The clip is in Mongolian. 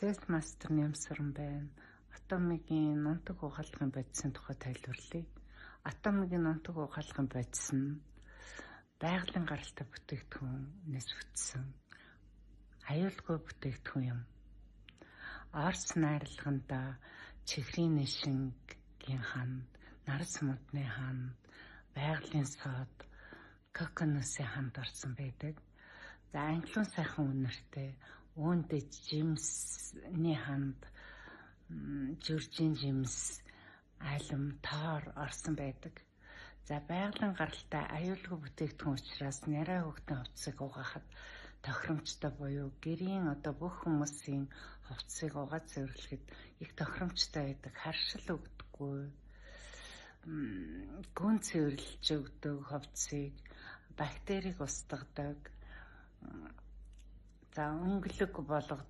Зэс мастер нямсарн байна. Атомын нунтаг угаалгын бодисын тухай тайлбарлая. Атомын нунтаг угаалгын бодис нь байгалийн гаралтай бүтээгдэхүүнээс бүтсэн аюулгүй бүтээгдэхүүн юм. Орос найрлаганда чихрийн нэшингийн ханд, нарс модны ханд, байгалийн сод, коконусын ханд орсон байдаг. За англиун сайхан үнэртэй үүндээ жимсний ханд, жиржин жимс, алим, тоор орсон байдаг. За байгалийн гаралтай аюулгүй бүтээгдэхүүн учраас нярай хөвгтөн хувцсыг угаахад тохиромжтой буюу гэрийн бүх хүмүүсийн хувцсыг угаад цэвэрлэхэд их тохиромжтой байдаг. Харшил өгдөггүй, гүн цэвэрлж өгдөг хувцсыг бактерийг устгадаг, за өнгөлөг болгодог